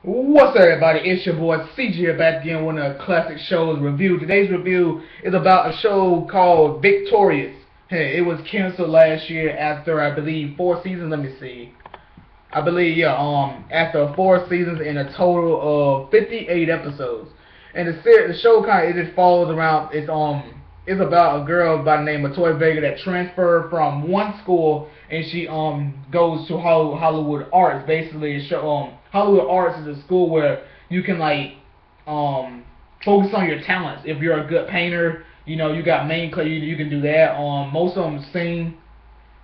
What's up, everybody? It's your boy CG here back again with a classic shows review. Today's review is about a show called Victorious. Hey, it was canceled last year after I believe 4 seasons. Let me see. I believe after 4 seasons and a total of 58 episodes. And the show kind of it just follows around. It's about a girl by the name of Toy Vega that transferred from one school and she goes to Hollywood Arts. Basically, Hollywood Arts is a school where you can focus on your talents. If you're a good painter, you got main clay, you can do that. Most of them sing.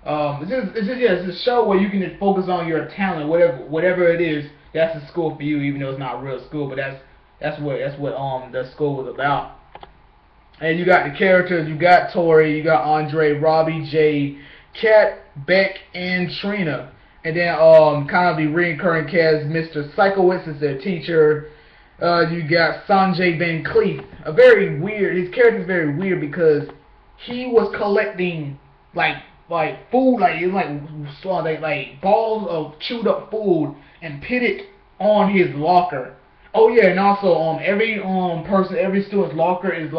It's a show where you can just focus on your talent, whatever it is. That's the school for you, even though it's not a real school. But that's what the school was about. And you got the characters. You got Tori, you got Andre, Robbie, Jade, Kat, Beck, and Trina. And then kind of the recurring cast, Mr. Psychowitz is their teacher. You got Sanjay Van Cleef. A very weird. His character is very weird because he was collecting food, it was like balls of chewed up food and put it on his locker. Oh yeah, and also every student's locker is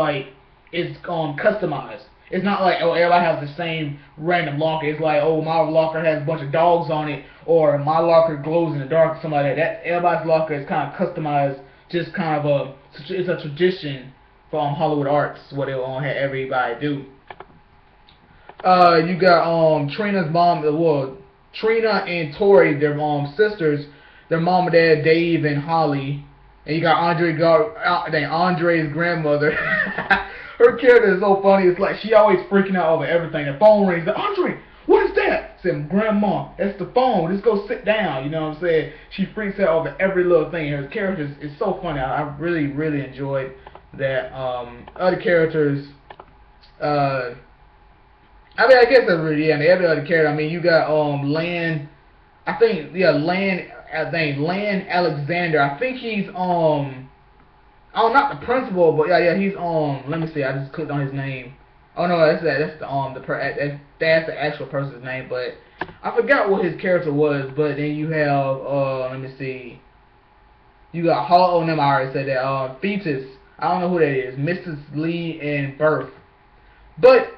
customized. It's not like, oh, everybody has the same random locker. It's like, oh, my locker has a bunch of dogs on it, or my locker glows in the dark, or something like that. Everybody's locker is kind of customized. Just kind of it's a tradition from Hollywood Arts what they have everybody do. You got Trina's mom. Well, Trina and Tori, their sisters. Their mom and dad, Dave and Holly. And you got Andre's grandmother. Her character is so funny. It's like she always freaking out over everything. The phone rings. Like, Andre, what is that? I said, Grandma, that's the phone. Just go sit down. You know what I'm saying? She freaks out over every little thing. Her character is so funny. I really, really enjoyed that. Other characters. I guess that's really every other character. I mean, you got Lan. Lan Alexander. I think he's oh, not the principal, but yeah, he's let me see. I just clicked on his name. Oh no, that's the actual person's name, but I forgot what his character was. But then you have let me see. You got Hall. Oh no, I already said that. Fetus. I don't know who that is. Mrs. Lee and Birth. But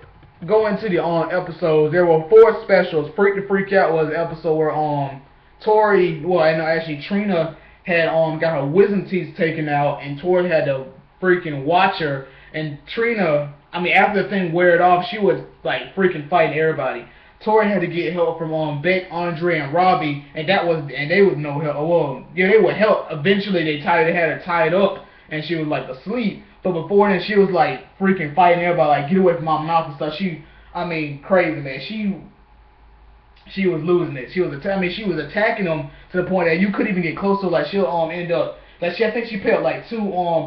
going to the episodes, there were 4 specials. Freak to Freak Out was an episode where Tori, well, I know actually Trina had got her wisdom teeth taken out, and Tori had to freaking watch her. And Trina, I mean, after the thing weared off, she was like freaking fighting everybody. Tori had to get help from Beck, Andre, and Robbie, and they was no help. Well, yeah, they would help. Eventually, they had her tied up, and she was like asleep. But before then, she was like freaking fighting everybody, like get away from my mouth and stuff. Crazy, man. She was losing it. She was attacking them to the point that you couldn't even get close to her. Like she'll end up I think she picked like 2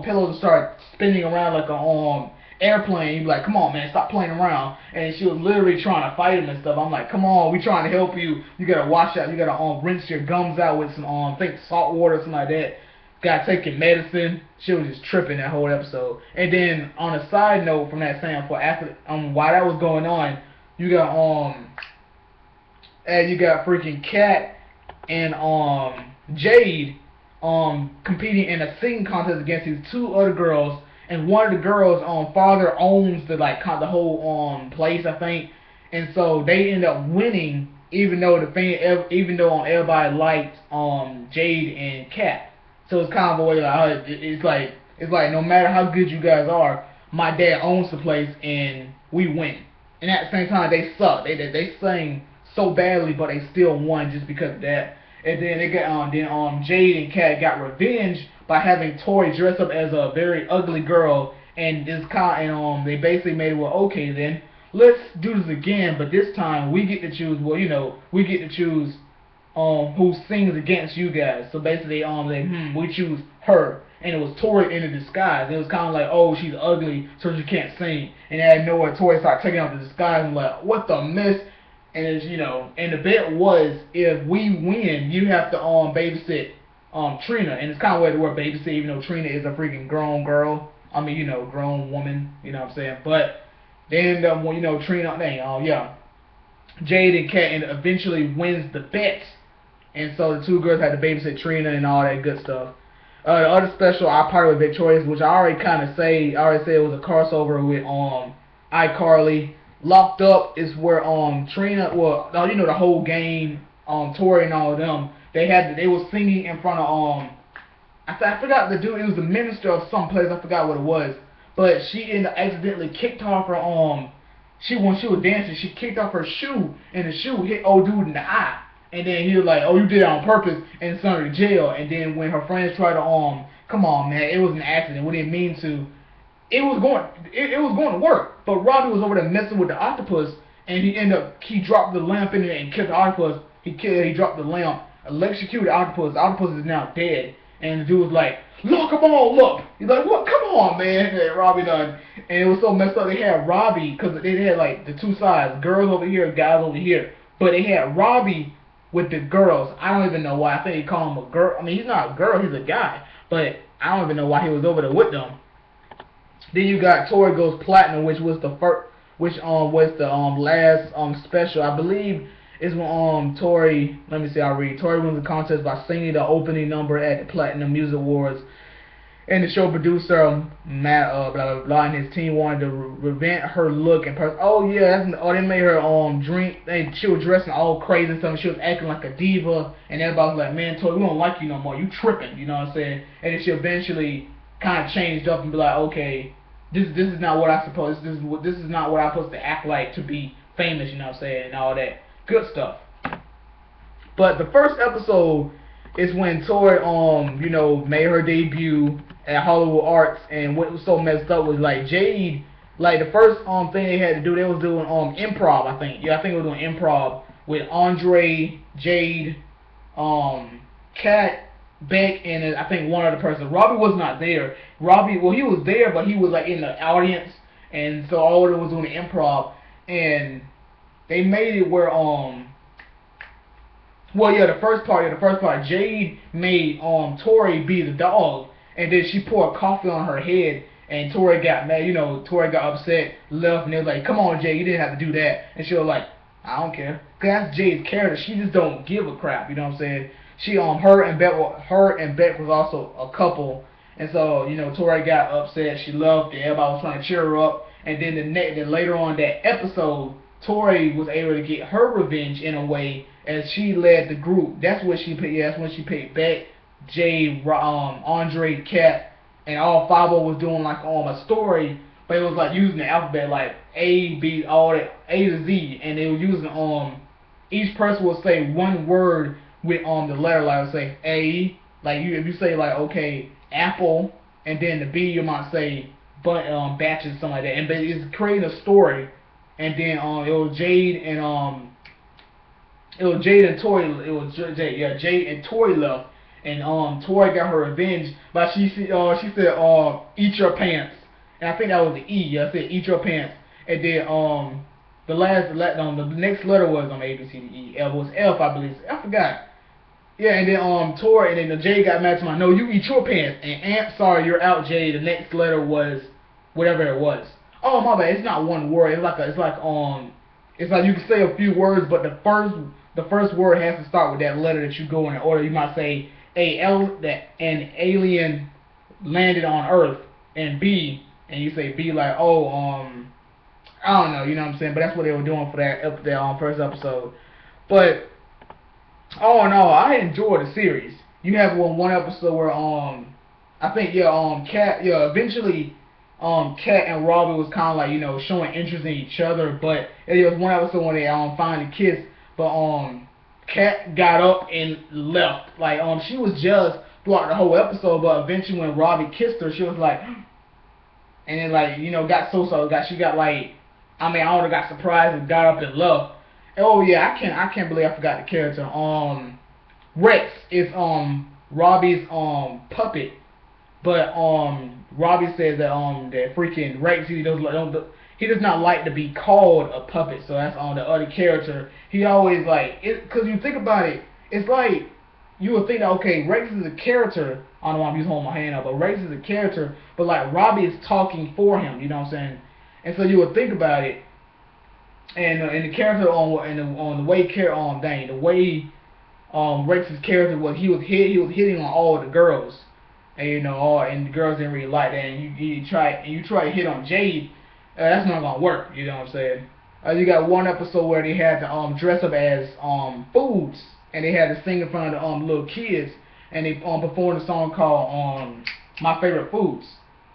pillows and started spinning around like a airplane. You'd be like, come on, man, stop playing around. And she was literally trying to fight him and stuff. I'm like, come on, we trying to help you. You gotta wash out. You gotta rinse your gums out with some I think salt water or something like that. Got taking medicine. She was just tripping that whole episode. And then on a side note from that same for after while that was going on, you got freaking Kat and Jade competing in a singing contest against these 2 other girls, and one of the girls father owns the whole place, I think, and so they end up winning even though everybody liked Jade and Kat. So it's kind of a way it's like no matter how good you guys are, my dad owns the place and we win. And at the same time, they suck. They sang so badly, but they still won just because of that. And then they got Jade and Kat got revenge by having Tori dress up as a very ugly girl, and they basically made it, well, okay then, let's do this again, but this time we get to choose. Well, we get to choose who sings against you guys. So basically, we choose her. And it was Tori in a disguise. It was kind of like, oh, she's ugly, so she can't sing. And out of nowhere, Tori started taking off the disguise and like, what the mess? And it's, and the bet was, if we win, you have to babysit Trina. And it's kind of weird the word babysit, even though Trina is a freaking grown girl. I mean, grown woman. You know what I'm saying? But they end up, Trina, Jade and Kat, and eventually wins the bet and so the two girls had to babysit Trina and all that good stuff. The other special, I Party with Victorious, which I already kind of say, I already said it was a crossover with iCarly. Locked Up is where Trina, well, you know, the whole game, Tori and all of them, they was singing in front of I forgot the dude. It was the minister of some place. I forgot what it was, but she ended up accidentally kicked off her when she was dancing, she kicked off her shoe, and the shoe hit old dude in the eye. And then he was like, "Oh, you did it on purpose," and sent her to jail. And then when her friends tried to come on, man, it was an accident. We didn't mean to. It was going to work. But Robbie was over there messing with the octopus, and he dropped the lamp in there and killed the octopus. He dropped the lamp, electrocuted the octopus. The octopus is now dead. And the dude was like, "Look, come on, look." He's like, "What? Come on, man." And Robbie done. And it was so messed up. They had Robbie, because they had like the two sides, girls over here, guys over here. But they had Robbie with the girls. I don't even know why. I think they call him a girl. I mean, he's not a girl, he's a guy. But I don't even know why he was over there with them. Then you got Tori Goes Platinum, which was the first, was the last special. I believe is when Tori, let me see, I'll read. Tori wins the contest by singing the opening number at the Platinum Music Awards. And the show producer, Matt, blah, blah, blah, and his team wanted to revamp her look and person. Oh, yeah, they made her, she was dressing all crazy and stuff. She was acting like a diva, and everybody was like, "Man, Tori, we don't like you no more. You tripping," you know what I'm saying? And then she eventually kind of changed up and be like, "Okay, this is not what I suppose, this is not what I'm supposed to act like to be famous," you know what I'm saying, and all that good stuff. But the first episode is when Tori, you know, made her debut at Hollywood Arts, and what was so messed up was like Jade, like the first thing they had to do, they was doing improv, I think. Yeah, I think they were doing improv with Andre, Jade, Kat, Beck, and I think one other person. Robbie was not there. Robbie, well, he was there, but he was like in the audience, and so all of them was doing the improv, and they made it where well, yeah, the first part, Jade made Tori be the dog, and then she poured coffee on her head, and Tori got mad, you know, Tori got upset, left, and they was like, "Come on, Jade, you didn't have to do that," and she was like, "I don't care," cause that's Jade's character. She just don't give a crap, you know what I'm saying? She her and Beck was also a couple, and so, you know, Tori got upset, she left, and everybody was trying to cheer her up, and then then later on that episode, Tori was able to get her revenge in a way, as she led the group. That's what she picked. Yeah, that's when she picked Beck, Jay, Andre, Kat, and all five of them was doing like a story, but it was like using the alphabet like A, B, all that A to Z, and they were using each person would say one word with the letter, like say A, like if you say like, okay, apple, and then the B you might say batches, something like that, and it's creating a story, and then it was Jade and Tori. It was Jade and Tori left, and Tori got her revenge. But she said, "Eat your pants," and I think that was the E. Yeah, I said, "Eat your pants," and then the next letter was A, B, C, D, E. It was F, I believe. I forgot. Yeah, and then Tori, and then Jade got mad to my, "No, you eat your pants," and sorry, you're out, Jade. The next letter was whatever it was. Oh, my bad. It's not one word. It's like you can say a few words, but the first word has to start with that letter that you go in order. You might say that an alien landed on Earth, and B, and you say B like, oh, I don't know, you know what I'm saying? But that's what they were doing for that first episode. But all in all, I enjoyed the series. You have one episode where I think eventually Kat and Robbie was kind of like, you know, showing interest in each other, but it was one episode when they finally kissed, but Kat got up and left. Like she was just throughout the whole episode, but eventually when Robbie kissed her, she was like, and then like, you know, she got like, I mean, I would have got surprised and got up and left. And, oh yeah, I can't believe I forgot the character. Rex is Robbie's puppet. But Robbie says that that freaking Rex, he does not like to be called a puppet. So that's the other character. He always like because you think about it, it's like you would think that, okay, Rex is a character. I don't know why I'm just holding my hand up, but Rex is a character. But like Robbie is talking for him. You know what I'm saying? And so you would think about it, and the character the way Rex's character was he was hitting on all the girls, and and the girls didn't really like that. And you try to hit on Jade, that's not gonna work. You know what I'm saying? You got one episode where they had to dress up as foods, and they had to sing in front of the little kids, and they performed a song called My Favorite Foods,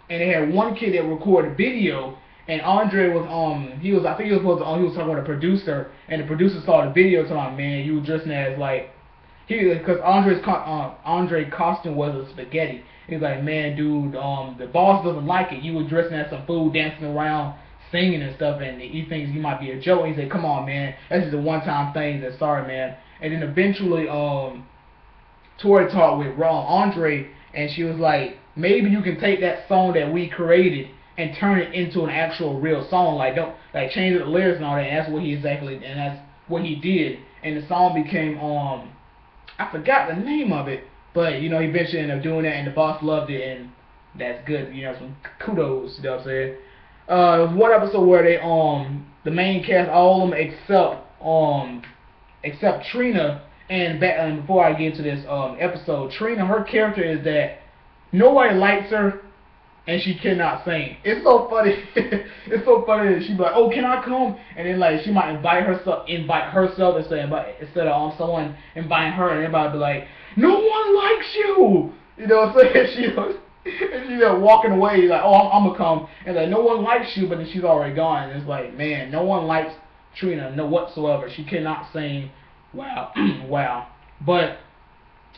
and they had one kid that recorded video. And Andre was I think he was supposed to he was talking with a producer, and the producer saw the video, and told him, man, you were dressing as like because Andre's costume was a spaghetti. He was like, man, dude, the boss doesn't like it. You were dressing as some food, dancing around, singing and stuff, and he thinks you might be a joke. And he said, come on, man, that's just a one-time thing. That's sorry, man. And then eventually, Tori talked with Andre, and she was like, maybe you can take that song that we created and turn it into an actual real song. Like, don't change the lyrics and all that. And that's what he did. And the song became I forgot the name of it, but he eventually ended up doing that, and the boss loved it, and that's good. Some kudos. You know what I'm saying? There was one episode where they the main cast, all of them except Trina, and before I get into this episode, Trina, her character is that nobody likes her, and she cannot sing. It's so funny. It's so funny that she'd be like, "Oh, can I come?" And then she might invite herself instead of someone inviting her, and everybody be like, "No one likes you." You know what I'm saying? She's walking away like, "Oh, I'm gonna come," and like, no one likes you, but then she's already gone. And it's like, man, no one likes Trina, no whatsoever. She cannot sing. Wow, wow. But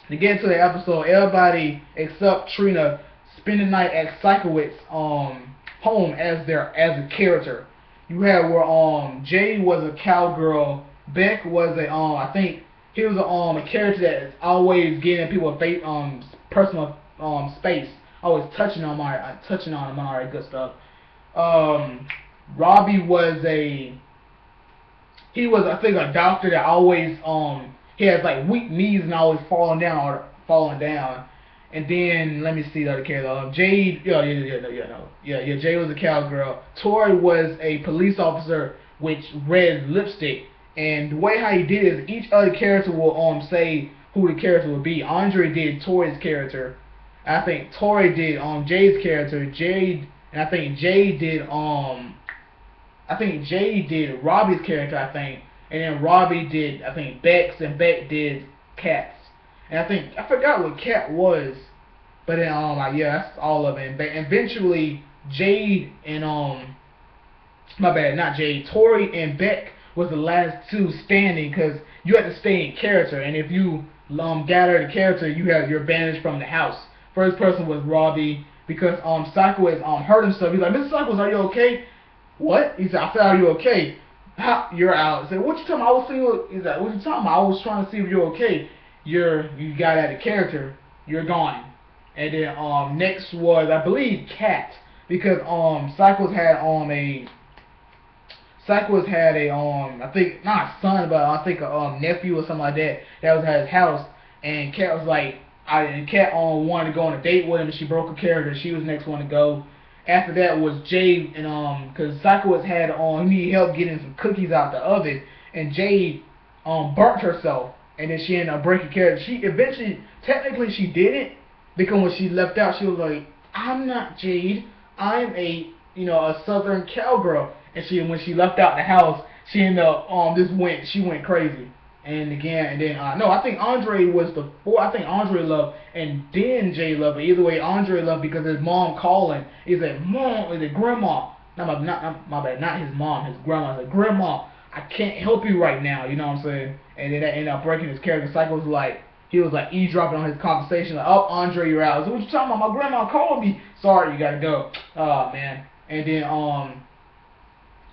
to get into the episode, everybody except Trina spend the night at Psychowitz's home as a character. You had where Jay was a cowgirl, Beck was I think he was a character that is always getting people's personal space, always touching on them and all that good stuff. Robbie was I think a doctor that always he has like weak knees and always falling down. And then let me see the other character. Jade, Jade was a cowgirl. Tori was a police officer with red lipstick. And the way how he did is each other character will say who the character would be. Andre did Tori's character. I think Tori did Jade's character. I think Jade did Robbie's character. And then Robbie did Beck's, and Beck did Kat's. And I forgot what Cat was, but then that's all of it. But eventually Jade and Tori and Beck was the last two standing, because you had to stay in character, and if you gather the character, you're banished from the house. First person was Robbie, because Psychowitz hurt himself. He's like, Mr. Psychowitz, are you okay? What? He said, I said, are you okay? Ha, you're out. I said, what you talking about? I was thinking, he's like, what you talking about? I was trying to see if you're okay. You got out of character, you're gone. And then next was, I believe, Cat, because Psychos had a I think not a son, but I think a nephew or something like that was at his house, and Cat was like, Cat wanted to go on a date with him, and she broke her character. She was the next one to go. After that was Jade, and because Psychos had he needed help getting some cookies out the oven, and Jade burnt herself. And then she ended up breaking character. She eventually, technically she didn't, because when she left out, she was like, I'm not Jade, I'm a southern cowgirl. And when she left out the house, she ended up, she went crazy. And then, I think Andre was I think Andre loved, and then Jade loved, but either way, Andre loved because his mom calling. He said, Mom, is it Grandma? Not my bad, not his mom, his grandma. I said, Grandma, I can't help you right now, you know what I'm saying? And then that ended up breaking his character. Psycho was like, he was like eavesdropping on his conversation, like, oh, Andre, you're out. I said, what you talking about? My grandma called me. Sorry, you gotta go. Oh, man. And then,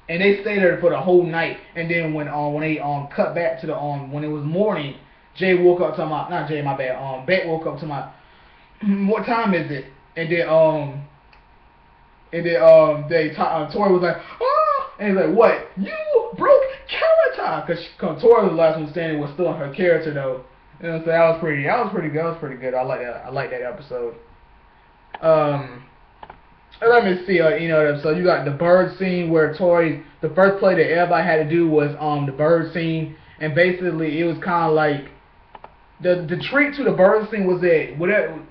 and they stayed there for the whole night. And then when they cut back to the when it was morning, Jay woke up to my, not Jay, my bad. Beck woke up to my, what time is it? And then Tori was like, oh, and he's like, what? You broke character? Because Tori was the last one standing, was still in her character though. You know, so that was pretty good. I like that episode. Let me see, so you got the bird scene where the first play that everybody had to do was the bird scene, and basically it was kind of like the treat to the bird scene was that whatever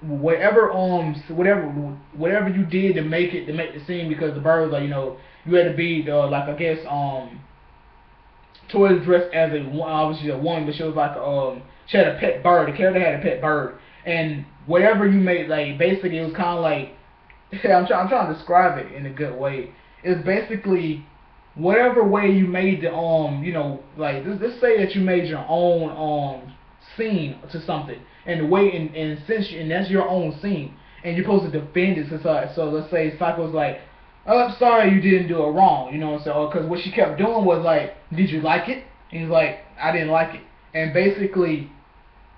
you did to make the scene, because the birds, like, you had to be like, I guess, Tori was dressed as obviously a woman, but she was like she had a pet bird. The character had a pet bird, and whatever you made, like, basically it was kind of like I'm trying to describe it in a good way. It's basically whatever way you made the like, let's say that you made your own scene to something, and the way, and since and that's your own scene, and you're supposed to defend it. So let's say Psycho's like, oh, I'm sorry, you didn't do it wrong, so, because what she kept doing was like, did you like it? And he's like, I didn't like it. And basically,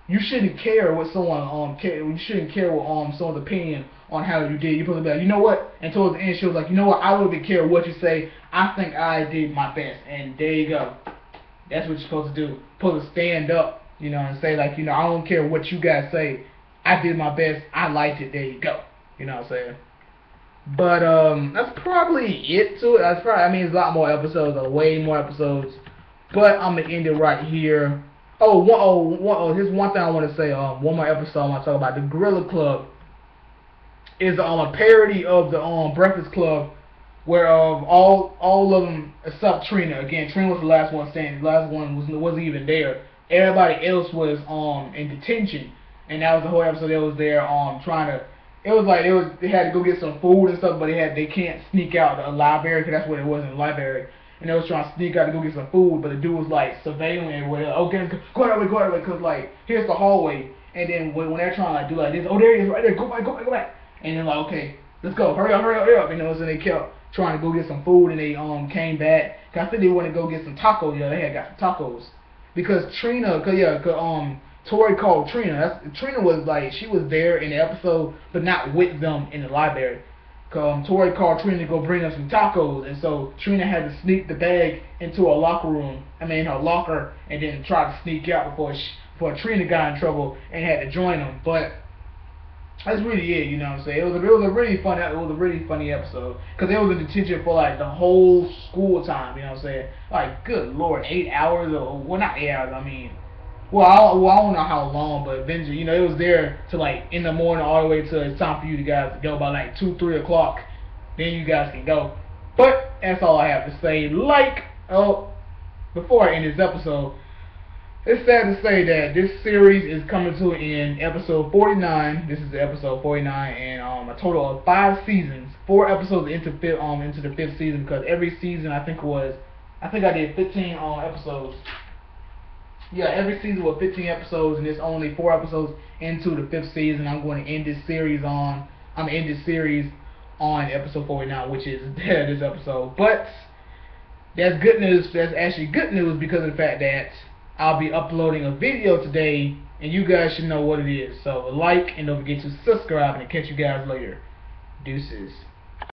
you shouldn't care what you shouldn't care what someone's opinion on how you did. You're supposed to be like, you know what? And towards the end, she was like, you know what? I don't even care what you say. I think I did my best, and there you go. That's what you're supposed to do. You're supposed to stand up, and say, like, I don't care what you guys say. I did my best. I liked it. There you go. You know what I'm saying? But that's probably it to it. It's a lot more episodes, way more episodes. But I'm gonna end it right here. Here's one thing I want to say. One more episode I want to talk about. The Gorilla Club is a parody of the Breakfast Club, where all of them except Trina. Again, Trina was the last one standing. The last one wasn't even there. Everybody else was in detention, and that was the whole episode. They was there trying to. It was like they had to go get some food and stuff, but they can't sneak out the library, because that's what it was, in the library. And they was trying to sneak out to go get some food, but the dude was like surveilling and whatever. Okay, go that way, because like here's the hallway. And then when they're trying to like do like this, oh, there he is right there, go back. And then like, okay, let's go, hurry up. So they kept trying to go get some food, and they came back. Cause I think they wanted to go get some tacos. Yeah, they had got some tacos because Trina, Tori called Trina. Trina was like, she was there in the episode, but not with them in the library. Tori called Trina to go bring them some tacos, and so Trina had to sneak the bag into her her locker, and then try to sneak out before Trina got in trouble and had to join them. But that's really it, you know what I'm saying? It was a really funny episode, because they was in detention for like the whole school time, you know what I'm saying? Like, good lord, 8 hours, or well, not 8 hours. Well, I don't know how long, but eventually, it was there till like in the morning, all the way till it's time for you guys to go by like 2-3 o'clock. Then you guys can go. But that's all I have to say. Before I end this episode, it's sad to say that this series is coming to an end. Episode 49. This is episode 49, and a total of 5 seasons. 4 episodes into the 5th season, because every season I think I did 15 episodes. Yeah, every season was 15 episodes, and there's only 4 episodes into the 5th season. I'm going to end this series on episode 49, which is this episode. But that's good news. That's actually good news, because of the fact that I'll be uploading a video today, and you guys should know what it is. So like, and don't forget to subscribe, and I'll catch you guys later. Deuces.